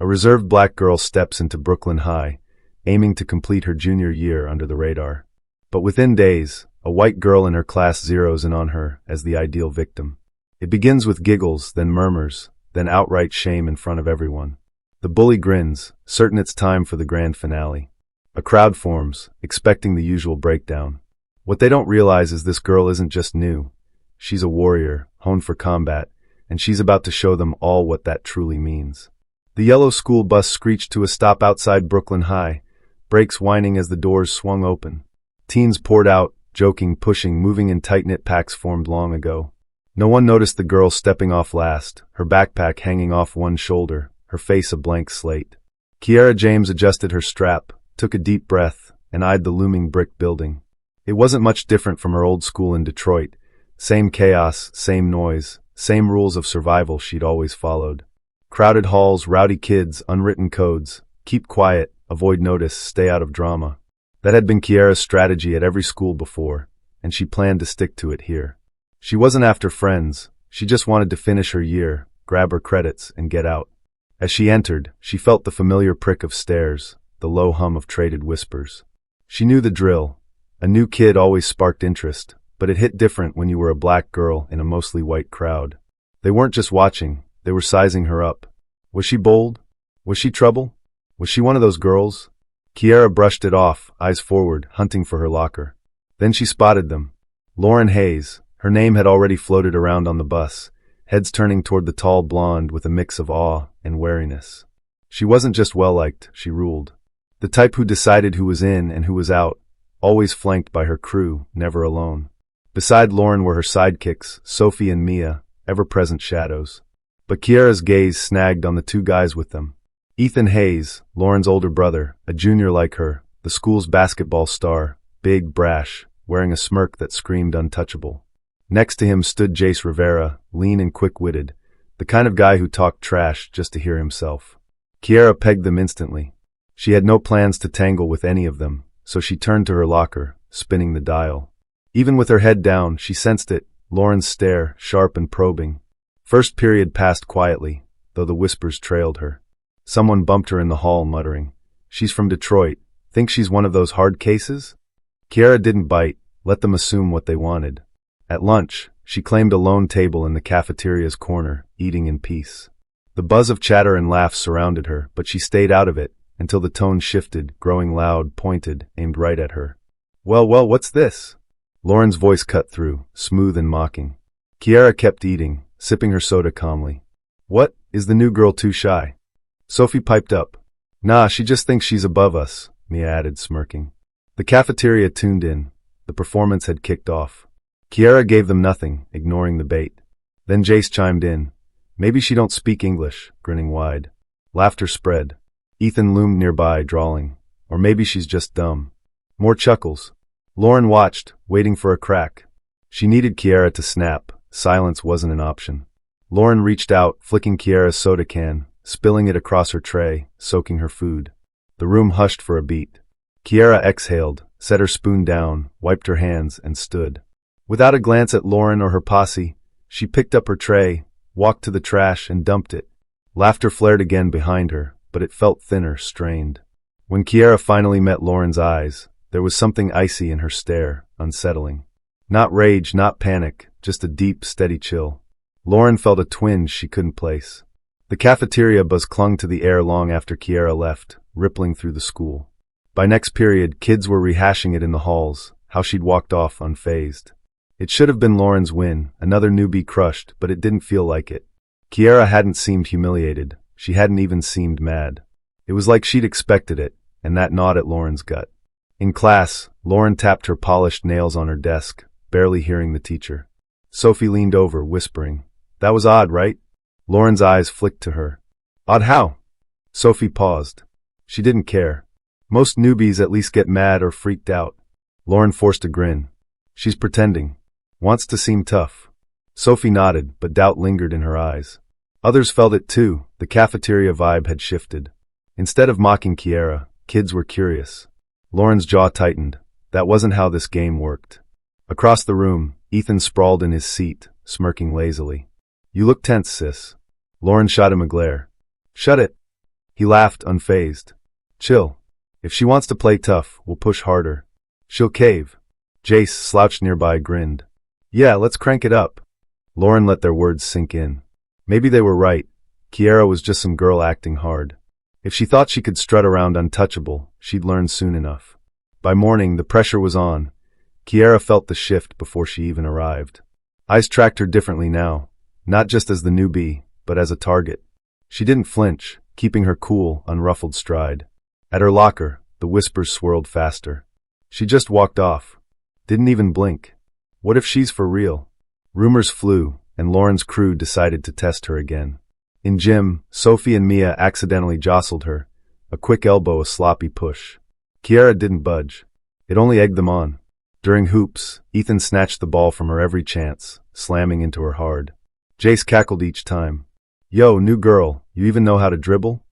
A reserved black girl steps into Brooklyn High, aiming to complete her junior year under the radar. But within days, a white girl in her class zeroes in on her as the ideal victim. It begins with giggles, then murmurs, then outright shame in front of everyone. The bully grins, certain it's time for the grand finale. A crowd forms, expecting the usual breakdown. What they don't realize is this girl isn't just new. She's a warrior, honed for combat, and she's about to show them all what that truly means. The yellow school bus screeched to a stop outside Brooklyn High, brakes whining as the doors swung open. Teens poured out, joking, pushing, moving in tight-knit packs formed long ago. No one noticed the girl stepping off last, her backpack hanging off one shoulder, her face a blank slate. Kiara James adjusted her strap, took a deep breath, and eyed the looming brick building. It wasn't much different from her old school in Detroit. Same chaos, same noise, same rules of survival she'd always followed. Crowded halls, rowdy kids, unwritten codes. Keep quiet, avoid notice, stay out of drama. That had been Kiara's strategy at every school before, and she planned to stick to it here. She wasn't after friends, she just wanted to finish her year, grab her credits, and get out. As she entered, she felt the familiar prick of stairs, the low hum of traded whispers. She knew the drill. A new kid always sparked interest, but it hit different when you were a black girl in a mostly white crowd. They weren't just watching, they were sizing her up. Was she bold? Was she trouble? Was she one of those girls? Kiara brushed it off, eyes forward, hunting for her locker. Then she spotted them. Lauren Hayes. Her name had already floated around on the bus, heads turning toward the tall blonde with a mix of awe and wariness. She wasn't just well-liked, she ruled. The type who decided who was in and who was out, always flanked by her crew, never alone. Beside Lauren were her sidekicks, Sophie and Mia, ever-present shadows. But Kiara's gaze snagged on the two guys with them. Ethan Hayes, Lauren's older brother, a junior like her, the school's basketball star, big, brash, wearing a smirk that screamed untouchable. Next to him stood Jace Rivera, lean and quick-witted, the kind of guy who talked trash just to hear himself. Kiara pegged them instantly. She had no plans to tangle with any of them, so she turned to her locker, spinning the dial. Even with her head down, she sensed it, Lauren's stare, sharp and probing. First period passed quietly, though the whispers trailed her. Someone bumped her in the hall, muttering, "She's from Detroit. Think she's one of those hard cases?" Kiara didn't bite, let them assume what they wanted. At lunch, she claimed a lone table in the cafeteria's corner, eating in peace. The buzz of chatter and laughs surrounded her, but she stayed out of it, until the tone shifted, growing loud, pointed, aimed right at her. Well, what's this?" Lauren's voice cut through, smooth and mocking. Kiara kept eating, sipping her soda calmly. "What, is the new girl too shy?" Sophie piped up. "Nah, she just thinks she's above us," Mia added, smirking. The cafeteria tuned in. The performance had kicked off. Kiara gave them nothing, ignoring the bait. Then Jace chimed in. "Maybe she don't speak English," grinning wide. Laughter spread. Ethan loomed nearby, drawling. "Or maybe she's just dumb." More chuckles. Lauren watched, waiting for a crack. She needed Kiara to snap. Silence wasn't an option. Lauren reached out, flicking Kiara's soda can, spilling it across her tray, soaking her food. The room hushed for a beat. Kiara exhaled, set her spoon down, wiped her hands, and stood. Without a glance at Lauren or her posse, she picked up her tray, walked to the trash, and dumped it. Laughter flared again behind her, but it felt thinner, strained. When Kiara finally met Lauren's eyes, there was something icy in her stare, unsettling. Not rage, not panic, just a deep, steady chill. Lauren felt a twinge she couldn't place. The cafeteria buzz clung to the air long after Kiara left, rippling through the school. By next period, kids were rehashing it in the halls, how she'd walked off unfazed. It should have been Lauren's win, another newbie crushed, but it didn't feel like it. Kiara hadn't seemed humiliated. She hadn't even seemed mad. It was like she'd expected it, and that gnawed at Lauren's gut. In class, Lauren tapped her polished nails on her desk, barely hearing the teacher. Sophie leaned over, whispering, "That was odd, right?" Lauren's eyes flicked to her. "Odd how?" Sophie paused. She didn't care. Most newbies at least get mad or freaked out. Lauren forced a grin. "She's pretending. Wants to seem tough." Sophie nodded, but doubt lingered in her eyes. Others felt it too. The cafeteria vibe had shifted. Instead of mocking Kiara, kids were curious. Lauren's jaw tightened. That wasn't how this game worked. Across the room, Ethan sprawled in his seat, smirking lazily. "You look tense, sis." Lauren shot him a glare. "Shut it." He laughed, unfazed. Chill. If she wants to play tough, we'll push harder. She'll cave. Jace, slouched nearby, grinned. Yeah, let's crank it up. Lauren let their words sink in. Maybe they were right. Kiara was just some girl acting hard. If she thought she could strut around untouchable, she'd learn soon enough. By morning, the pressure was on. Kiara felt the shift before she even arrived. Eyes tracked her differently now, not just as the newbie, but as a target. She didn't flinch, keeping her cool, unruffled stride. At her locker, the whispers swirled faster. She just walked off. Didn't even blink. What if she's for real? Rumors flew, and Lauren's crew decided to test her again. In gym, Sophie and Mia accidentally jostled her. A quick elbow, a sloppy push. Kiara didn't budge. It only egged them on. During hoops, Ethan snatched the ball from her every chance, slamming into her hard. Jace cackled each time. Yo, new girl, you even know how to dribble?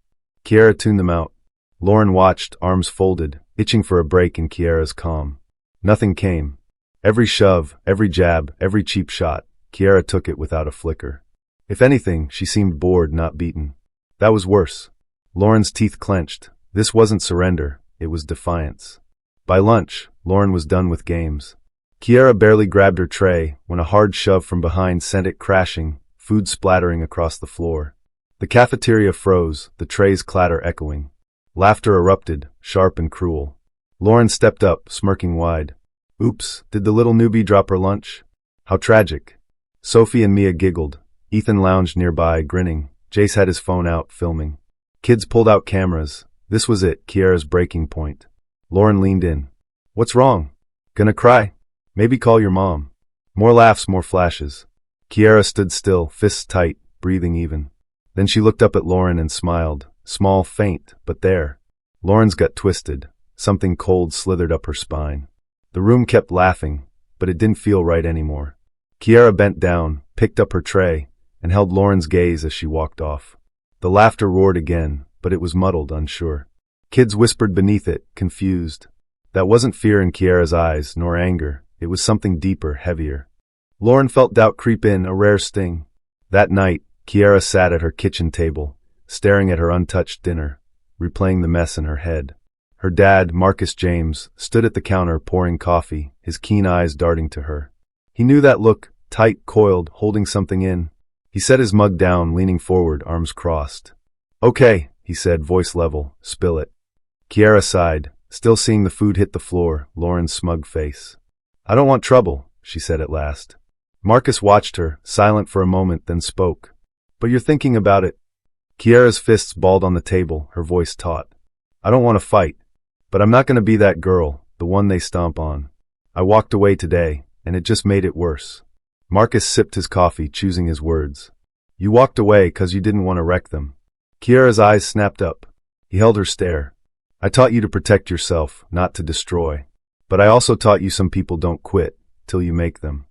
Kiara tuned them out. Lauren watched, arms folded, itching for a break in Kiara's calm. Nothing came. Every shove, every jab, every cheap shot, Kiara took it without a flicker. If anything, she seemed bored, not beaten. That was worse. Lauren's teeth clenched. This wasn't surrender, it was defiance. By lunch, Lauren was done with games. Kiara barely grabbed her tray when a hard shove from behind sent it crashing, food splattering across the floor. The cafeteria froze, the tray's clatter echoing. Laughter erupted, sharp and cruel. Lauren stepped up, smirking wide. Oops, did the little newbie drop her lunch? How tragic. Sophie and Mia giggled. Ethan lounged nearby, grinning. Jace had his phone out, filming. Kids pulled out cameras. This was it, Kiara's breaking point. Lauren leaned in. What's wrong? Gonna cry? Maybe call your mom. More laughs, more flashes. Kiara stood still, fists tight, breathing even. Then she looked up at Lauren and smiled. Small, faint, but there. Lauren's gut twisted. Something cold slithered up her spine. The room kept laughing, but it didn't feel right anymore. Kiara bent down, picked up her tray, and held Lauren's gaze as she walked off. The laughter roared again, but it was muddled, unsure. Kids whispered beneath it, confused. That wasn't fear in Kiara's eyes, nor anger. It was something deeper, heavier. Lauren felt doubt creep in, a rare sting. That night, Kiara sat at her kitchen table, staring at her untouched dinner, replaying the mess in her head. Her dad, Marcus James, stood at the counter pouring coffee, his keen eyes darting to her. He knew that look, tight, coiled, holding something in. He set his mug down, leaning forward, arms crossed. Okay, he said, voice level, spill it. Kiara sighed, still seeing the food hit the floor, Lauren's smug face. I don't want trouble, she said at last. Marcus watched her, silent for a moment, then spoke. But you're thinking about it. Kiara's fists balled on the table, her voice taut. I don't want to fight. But I'm not going to be that girl, the one they stomp on. I walked away today, and it just made it worse. Marcus sipped his coffee, choosing his words. You walked away 'cause you didn't want to wreck them. Kiara's eyes snapped up. He held her stare. I taught you to protect yourself, not to destroy. But I also taught you some people don't quit, till you make them.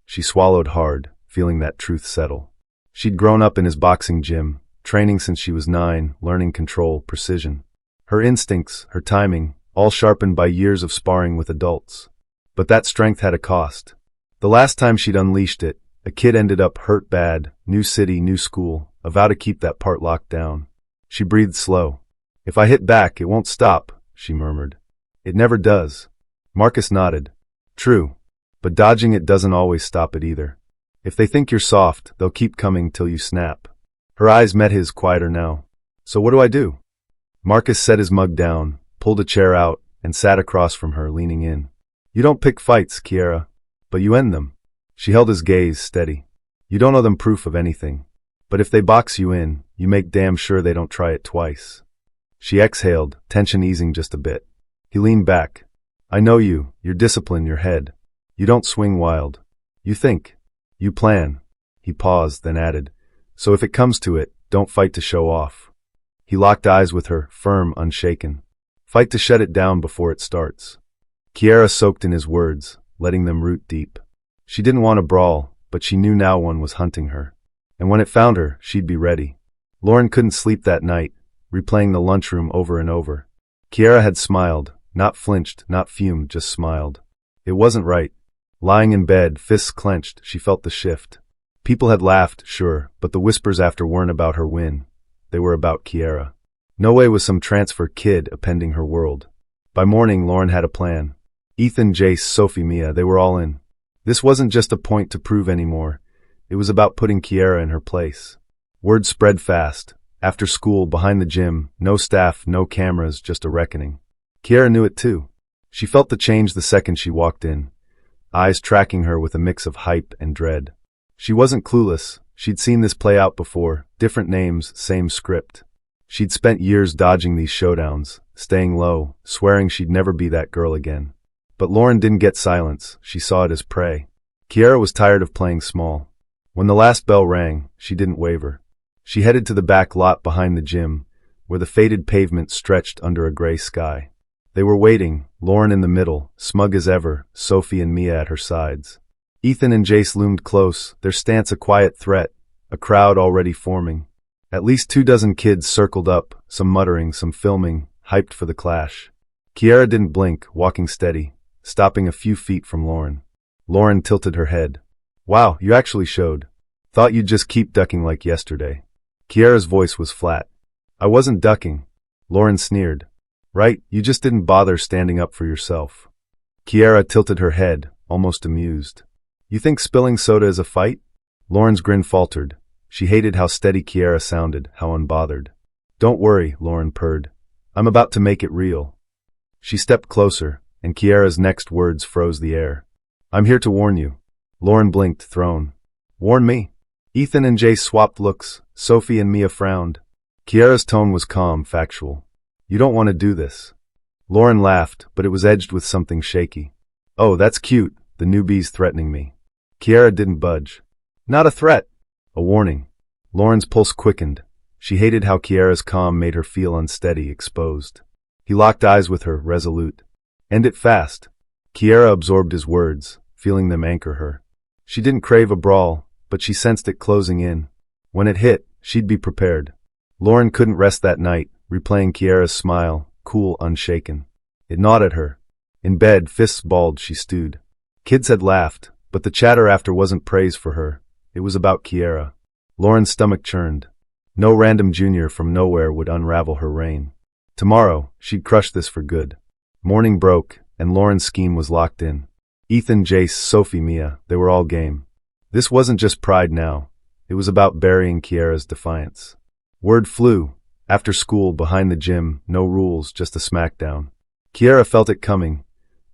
She swallowed hard, feeling that truth settle. She'd grown up in his boxing gym, training since she was 9, learning control, precision. Her instincts, her timing, all sharpened by years of sparring with adults. But that strength had a cost. The last time she'd unleashed it, a kid ended up hurt bad, new city, new school, a vow to keep that part locked down. She breathed slow. If I hit back, it won't stop, she murmured. It never does. Marcus nodded. True. But dodging it doesn't always stop it either. If they think you're soft, they'll keep coming till you snap. Her eyes met his, quieter now. So what do I do? Marcus set his mug down, pulled a chair out, and sat across from her, leaning in. You don't pick fights, Kiara. But you end them. She held his gaze steady. You don't owe them proof of anything. But if they box you in, you make damn sure they don't try it twice. She exhaled, tension easing just a bit. He leaned back. I know you, your discipline, your head. You don't swing wild. You think. You plan. He paused, then added, so if it comes to it, don't fight to show off. He locked eyes with her, firm, unshaken. Fight to shut it down before it starts. Kiara soaked in his words, letting them root deep. She didn't want a brawl, but she knew now one was hunting her. And when it found her, she'd be ready. Lauren couldn't sleep that night, replaying the lunchroom over and over. Kiara had smiled, not flinched, not fumed, just smiled. It wasn't right. Lying in bed, fists clenched, she felt the shift. People had laughed, sure, but the whispers after weren't about her win. They were about Kiara. No way was some transfer kid appending her world. By morning, Lauren had a plan. Ethan, Jace, Sophie, Mia, they were all in. This wasn't just a point to prove anymore. It was about putting Kiara in her place. Word spread fast. After school, behind the gym, no staff, no cameras, just a reckoning. Kiara knew it too. She felt the change the second she walked in, eyes tracking her with a mix of hype and dread. She wasn't clueless. She'd seen this play out before, different names, same script. She'd spent years dodging these showdowns, staying low, swearing she'd never be that girl again. But Lauren didn't get silence. She saw it as prey. Kiara was tired of playing small. When the last bell rang, she didn't waver. She headed to the back lot behind the gym, where the faded pavement stretched under a gray sky. They were waiting, Lauren in the middle, smug as ever, Sophie and Mia at her sides. Ethan and Jace loomed close, their stance a quiet threat, a crowd already forming. At least 24 kids circled up, some muttering, some filming, hyped for the clash. Kiara didn't blink, walking steady, stopping a few feet from Lauren. Lauren tilted her head. Wow, you actually showed. Thought you'd just keep ducking like yesterday. Kiara's voice was flat. I wasn't ducking. Lauren sneered. Right, you just didn't bother standing up for yourself. Kiara tilted her head, almost amused. You think spilling soda is a fight? Lauren's grin faltered. She hated how steady Kiara sounded, how unbothered. Don't worry, Lauren purred. I'm about to make it real. She stepped closer, and Kiara's next words froze the air. I'm here to warn you. Lauren blinked, thrown. Warn me? Ethan and Jace swapped looks. Sophie and Mia frowned. Kiara's tone was calm, factual. You don't want to do this. Lauren laughed, but it was edged with something shaky. Oh, that's cute, the newbie's threatening me. Kiara didn't budge. Not a threat. A warning. Lauren's pulse quickened. She hated how Kiara's calm made her feel unsteady, exposed. He locked eyes with her, resolute. End it fast. Kiara absorbed his words, feeling them anchor her. She didn't crave a brawl, but she sensed it closing in. When it hit, she'd be prepared. Lauren couldn't rest that night, replaying Kiara's smile, cool, unshaken. It gnawed at her. In bed, fists balled, she stewed. Kids had laughed, but the chatter after wasn't praise for her. It was about Kiara. Lauren's stomach churned. No random junior from nowhere would unravel her reign. Tomorrow, she'd crush this for good. Morning broke, and Lauren's scheme was locked in. Ethan, Jace, Sophie, Mia, they were all game. This wasn't just pride now. It was about burying Kiara's defiance. Word flew. After school, behind the gym, no rules, just a smackdown. Kiara felt it coming.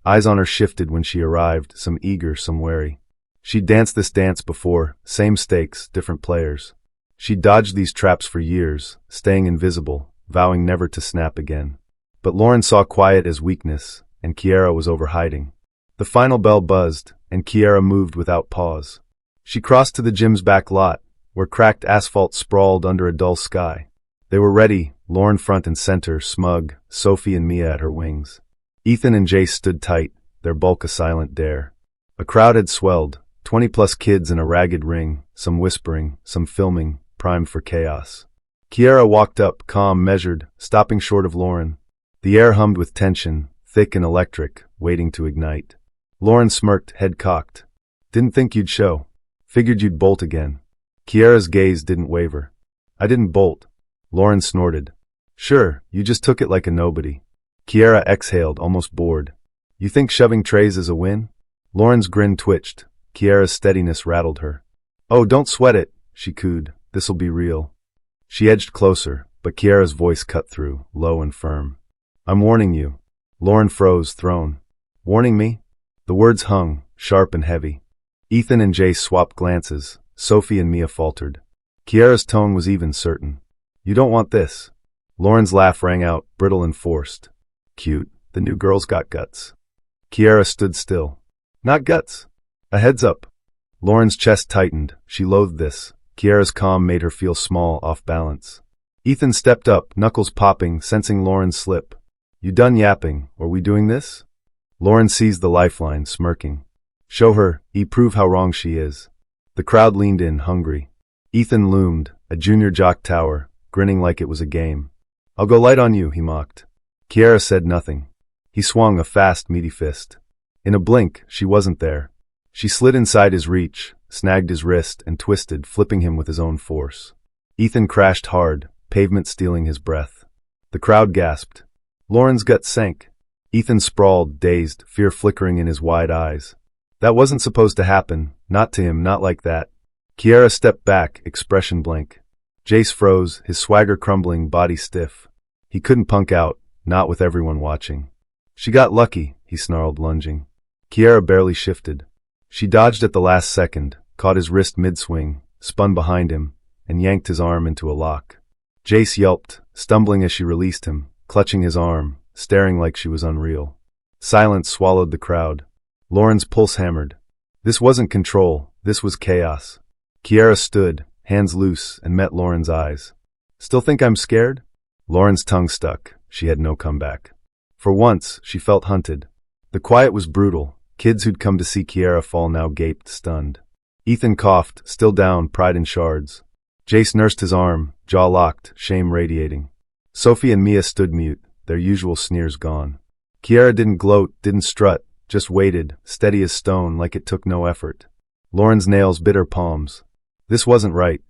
Eyes on her shifted when she arrived, some eager, some wary. She'd danced this dance before, same stakes, different players. She'd dodged these traps for years, staying invisible, vowing never to snap again. But Lauren saw quiet as weakness, and Kiara was overhiding. The final bell buzzed, and Kiara moved without pause. She crossed to the gym's back lot, where cracked asphalt sprawled under a dull sky. They were ready, Lauren front and center, smug, Sophie and Mia at her wings. Ethan and Jace stood tight, their bulk a silent dare. A crowd had swelled, 20+ kids in a ragged ring, some whispering, some filming, primed for chaos. Kiara walked up, calm, measured, stopping short of Lauren. The air hummed with tension, thick and electric, waiting to ignite. Lauren smirked, head cocked. Didn't think you'd show. Figured you'd bolt again. Kiara's gaze didn't waver. I didn't bolt. Lauren snorted. Sure, you just took it like a nobody. Kiara exhaled, almost bored. You think shoving trays is a win? Lauren's grin twitched. Kiara's steadiness rattled her. Oh, don't sweat it, she cooed. This'll be real. She edged closer, but Kiara's voice cut through, low and firm. I'm warning you. Lauren froze, thrown. Warning me? The words hung, sharp and heavy. Ethan and Jace swapped glances. Sophie and Mia faltered. Kiara's tone was even, certain. You don't want this. Lauren's laugh rang out, brittle and forced. Cute, the new girl's got guts. Kiara stood still. Not guts. A heads up. Lauren's chest tightened. She loathed this. Kiara's calm made her feel small, off balance. Ethan stepped up, knuckles popping, sensing Lauren's slip. You done yapping, or we doing this? Lauren seized the lifeline, smirking. Show her, prove how wrong she is. The crowd leaned in, hungry. Ethan loomed, a junior jock tower, grinning like it was a game. I'll go light on you, he mocked. Kiara said nothing. He swung a fast, meaty fist. In a blink, she wasn't there. She slid inside his reach, snagged his wrist, and twisted, flipping him with his own force. Ethan crashed hard, pavement stealing his breath. The crowd gasped. Lauren's gut sank. Ethan sprawled, dazed, fear flickering in his wide eyes. That wasn't supposed to happen, not to him, not like that. Kiara stepped back, expression blank. Jace froze, his swagger crumbling, body stiff. He couldn't punk out, not with everyone watching. She got lucky, he snarled, lunging. Kiara barely shifted. She dodged at the last second, caught his wrist mid-swing, spun behind him, and yanked his arm into a lock. Jace yelped, stumbling as she released him, clutching his arm, staring like she was unreal. Silence swallowed the crowd. Lauren's pulse hammered. This wasn't control, this was chaos. Kiara stood, hands loose, and met Lauren's eyes. Still think I'm scared? Lauren's tongue stuck. She had no comeback. For once, she felt hunted. The quiet was brutal. Kids who'd come to see Kiara fall now gaped, stunned. Ethan coughed, still down, pride in shards. Jace nursed his arm, jaw locked, shame radiating. Sophie and Mia stood mute, their usual sneers gone. Kiara didn't gloat, didn't strut, just waited, steady as stone, like it took no effort. Lauren's nails bit her palms. This wasn't right.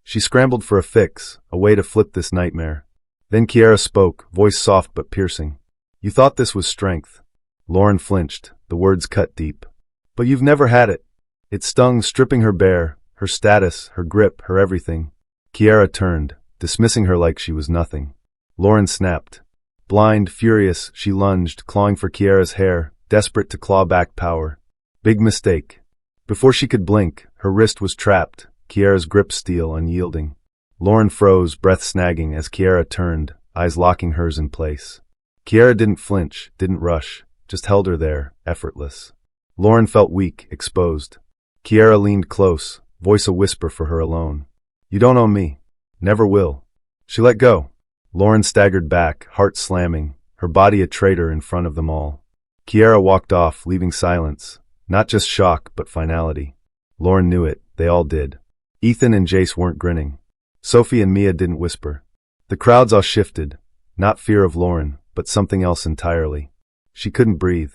She scrambled for a fix, a way to flip this nightmare. Then Kiara spoke, voice soft but piercing. You thought this was strength. Lauren flinched, the words cut deep. But you've never had it. It stung, stripping her bare, her status, her grip, her everything. Kiara turned, dismissing her like she was nothing. Lauren snapped. Blind, furious, she lunged, clawing for Kiara's hair, desperate to claw back power. Big mistake. Before she could blink, her wrist was trapped, Kiara's grip steel unyielding. Lauren froze, breath snagging as Kiara turned, eyes locking hers in place. Kiara didn't flinch, didn't rush, just held her there, effortless. Lauren felt weak, exposed. Kiara leaned close, voice a whisper for her alone. You don't own me. Never will. She let go. Lauren staggered back, heart slamming, her body a traitor in front of them all. Kiara walked off, leaving silence. Not just shock, but finality. Lauren knew it, they all did. Ethan and Jace weren't grinning. Sophie and Mia didn't whisper. The crowds all shifted. Not fear of Lauren, but something else entirely. She couldn't breathe.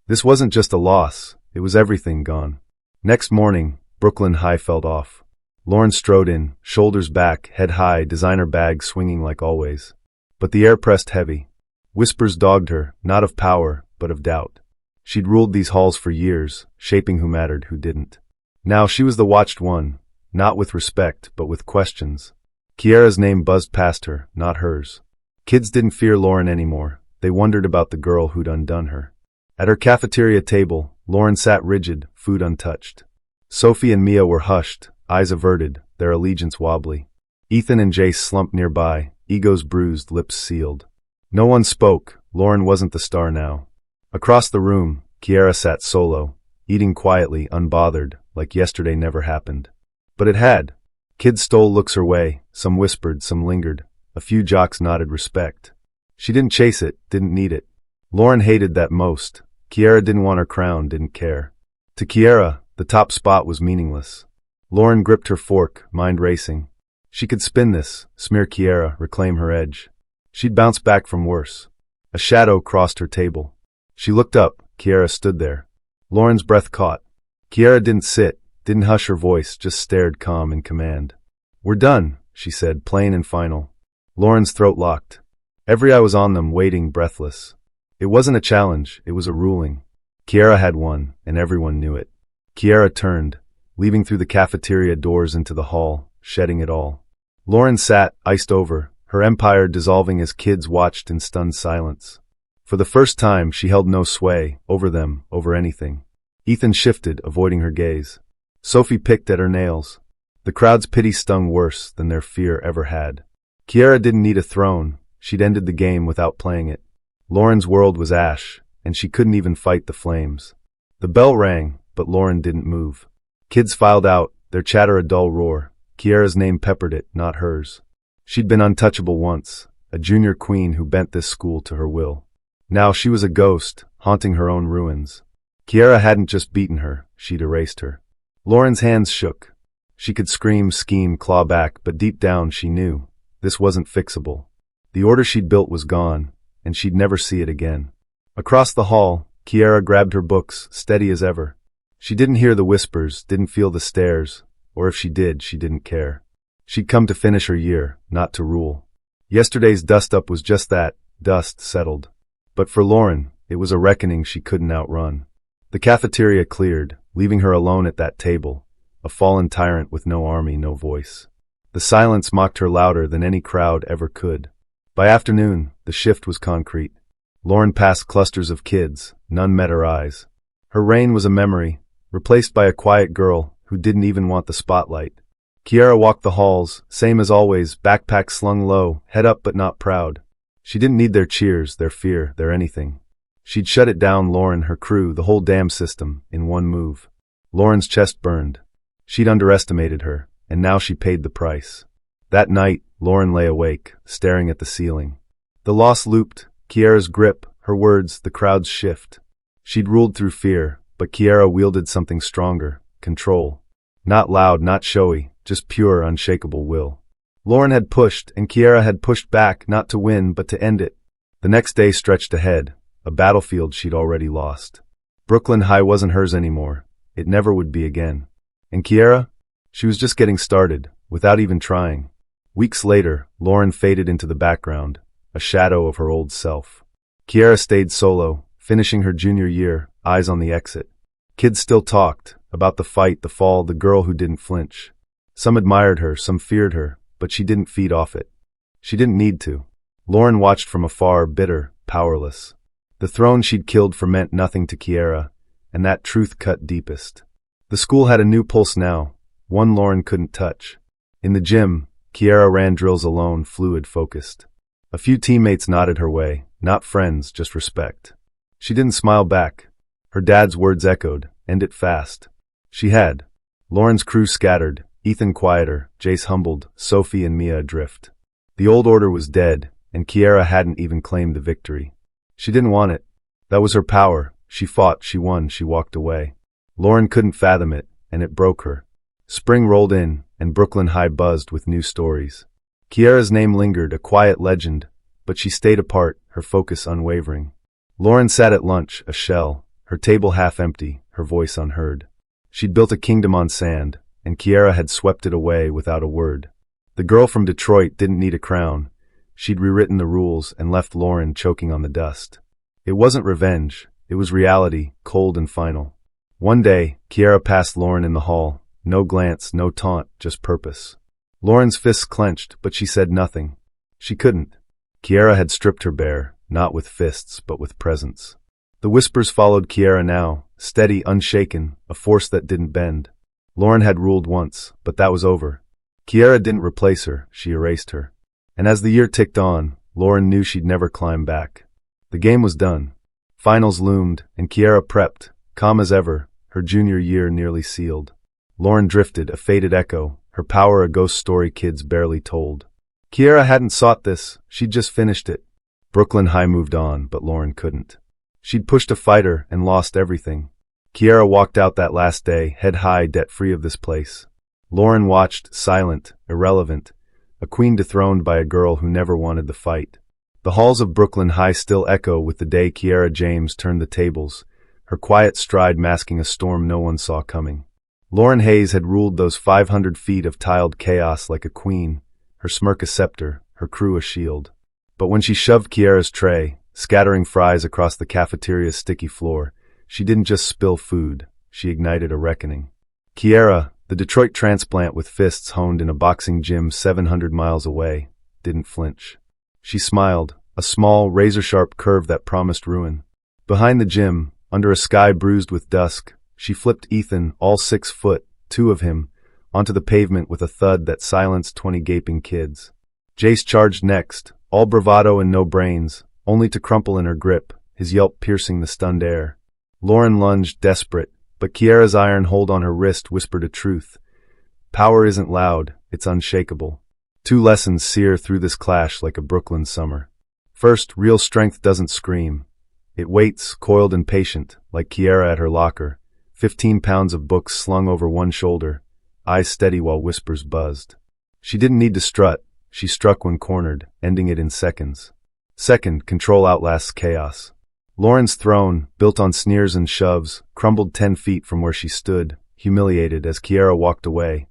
This wasn't just a loss, it was everything gone. Next morning, Brooklyn High felt off. Lauren strode in, shoulders back, head high, designer bag swinging like always. But the air pressed heavy. Whispers dogged her, not of power, but of doubt. She'd ruled these halls for years, shaping who mattered, who didn't. Now she was the watched one, not with respect, but with questions. Kiara's name buzzed past her, not hers. Kids didn't fear Lauren anymore. They wondered about the girl who'd undone her. At her cafeteria table, Lauren sat rigid, food untouched. Sophie and Mia were hushed, eyes averted, their allegiance wobbly. Ethan and Jace slumped nearby, egos bruised, lips sealed. No one spoke. Lauren wasn't the star now. Across the room, Kiara sat solo, eating quietly, unbothered, like yesterday never happened. But it had. Kids stole looks her way, some whispered, some lingered. A few jocks nodded respect. She didn't chase it, didn't need it. Lauren hated that most. Kiara didn't want her crown, didn't care. To Kiara, the top spot was meaningless. Lauren gripped her fork, mind racing. She could spin this, smear Kiara, reclaim her edge. She'd bounce back from worse. A shadow crossed her table. She looked up. Kiara stood there. Lauren's breath caught. Kiara didn't sit, didn't hush her voice, just stared calm in command. We're done, she said, plain and final. Lauren's throat locked. Every eye was on them, waiting, breathless. It wasn't a challenge, it was a ruling. Kiara had won, and everyone knew it. Kiara turned, leaving through the cafeteria doors into the hall, shedding it all. Lauren sat, iced over, her empire dissolving as kids watched in stunned silence. For the first time, she held no sway, over them, over anything. Ethan shifted, avoiding her gaze. Sophie picked at her nails. The crowd's pity stung worse than their fear ever had. Kiara didn't need a throne. She'd ended the game without playing it. Lauren's world was ash, and she couldn't even fight the flames. The bell rang, but Lauren didn't move. Kids filed out, their chatter a dull roar. Kiara's name peppered it, not hers. She'd been untouchable once, a junior queen who bent this school to her will. Now she was a ghost, haunting her own ruins. Kiara hadn't just beaten her, she'd erased her. Lauren's hands shook. She could scream, scheme, claw back, but deep down she knew this wasn't fixable. The order she'd built was gone, and she'd never see it again. Across the hall, Kiara grabbed her books, steady as ever. She didn't hear the whispers, didn't feel the stares, or if she did, she didn't care. She'd come to finish her year, not to rule. Yesterday's dust-up was just that, dust settled. But for Lauren, it was a reckoning she couldn't outrun. The cafeteria cleared, leaving her alone at that table, a fallen tyrant with no army, no voice. The silence mocked her louder than any crowd ever could. By afternoon, the shift was concrete. Lauren passed clusters of kids, none met her eyes. Her reign was a memory, replaced by a quiet girl who didn't even want the spotlight. Kiara walked the halls, same as always, backpack slung low, head up but not proud. She didn't need their cheers, their fear, their anything. She'd shut it down, Lauren, her crew, the whole damn system, in one move. Lauren's chest burned. She'd underestimated her, and now she paid the price. That night, Lauren lay awake, staring at the ceiling. The loss looped, Kiara's grip, her words, the crowd's shift. She'd ruled through fear, but Kiara wielded something stronger, control. Not loud, not showy, just pure, unshakable will. Lauren had pushed, and Kiara had pushed back, not to win, but to end it. The next day stretched ahead, a battlefield she'd already lost. Brooklyn High wasn't hers anymore. It never would be again. And Kiara? She was just getting started, without even trying. Weeks later, Lauren faded into the background, a shadow of her old self. Kiara stayed solo, finishing her junior year, eyes on the exit. Kids still talked, about the fight, the fall, the girl who didn't flinch. Some admired her, some feared her, but she didn't feed off it. She didn't need to. Lauren watched from afar, bitter, powerless. The throne she'd killed for meant nothing to Kiara, and that truth cut deepest. The school had a new pulse now, one Lauren couldn't touch. In the gym, Kiara ran drills alone, fluid, focused. A few teammates nodded her way, not friends, just respect. She didn't smile back. Her dad's words echoed, "End it fast." She had. Lauren's crew scattered, Ethan quieter, Jace humbled, Sophie and Mia adrift. The old order was dead, and Kiara hadn't even claimed the victory. She didn't want it. That was her power. She fought, she won, she walked away. Lauren couldn't fathom it, and it broke her. Spring rolled in, and Brooklyn High buzzed with new stories. Kiara's name lingered, a quiet legend, but she stayed apart, her focus unwavering. Lauren sat at lunch, a shell, her table half empty, her voice unheard. She'd built a kingdom on sand, and Kiara had swept it away without a word. The girl from Detroit didn't need a crown. She'd rewritten the rules and left Lauren choking on the dust. It wasn't revenge, it was reality, cold and final. One day, Kiara passed Lauren in the hall. No glance, no taunt, just purpose. Lauren's fists clenched, but she said nothing. She couldn't. Kiara had stripped her bare, not with fists, but with presence. The whispers followed Kiara now, steady, unshaken, a force that didn't bend. Lauren had ruled once, but that was over. Kiara didn't replace her, she erased her. And as the year ticked on, Lauren knew she'd never climb back. The game was done. Finals loomed, and Kiara prepped, calm as ever, her junior year nearly sealed. Lauren drifted, a faded echo, her power a ghost story kids barely told. Kiara hadn't sought this, she'd just finished it. Brooklyn High moved on, but Lauren couldn't. She'd pushed a fighter and lost everything. Kiara walked out that last day, head high, debt-free of this place. Lauren watched, silent, irrelevant, a queen dethroned by a girl who never wanted the fight. The halls of Brooklyn High still echo with the day Kiara James turned the tables, her quiet stride masking a storm no one saw coming. Lauren Hayes had ruled those 500 feet of tiled chaos like a queen, her smirk a scepter, her crew a shield. But when she shoved Kiara's tray, scattering fries across the cafeteria's sticky floor, she didn't just spill food, she ignited a reckoning. Kiara, the Detroit transplant with fists honed in a boxing gym 700 miles away, didn't flinch. She smiled, a small, razor-sharp curve that promised ruin. Behind the gym, under a sky bruised with dusk, she flipped Ethan, all 6 foot, 2 of him, onto the pavement with a thud that silenced 20 gaping kids. Jace charged next, all bravado and no brains, only to crumple in her grip, his yelp piercing the stunned air. Lauren lunged, desperate, but Kiara's iron hold on her wrist whispered a truth. Power isn't loud, it's unshakable. 2 lessons sear through this clash like a Brooklyn summer. First, real strength doesn't scream. It waits, coiled and patient, like Kiara at her locker, 15 pounds of books slung over one shoulder, eyes steady while whispers buzzed. She didn't need to strut, she struck when cornered, ending it in seconds. Second, control outlasts chaos. Lauren's throne, built on sneers and shoves, crumbled 10 feet from where she stood, humiliated as Kiara walked away,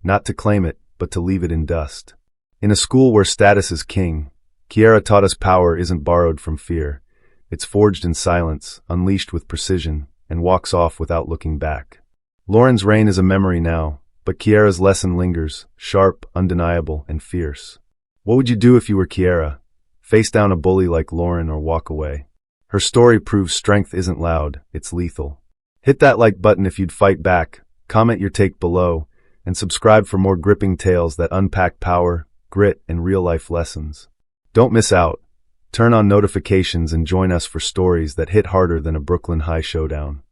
not to claim it, but to leave it in dust. In a school where status is king, Kiara taught us power isn't borrowed from fear. It's forged in silence, unleashed with precision, and walks off without looking back. Lauren's reign is a memory now, but Kiara's lesson lingers, sharp, undeniable, and fierce. What would you do if you were Kiara? Face down a bully like Lauren or walk away? Her story proves strength isn't loud, it's lethal. Hit that like button if you'd fight back, comment your take below, and subscribe for more gripping tales that unpack power, grit, and real-life lessons. Don't miss out. Turn on notifications and join us for stories that hit harder than a Brooklyn High showdown.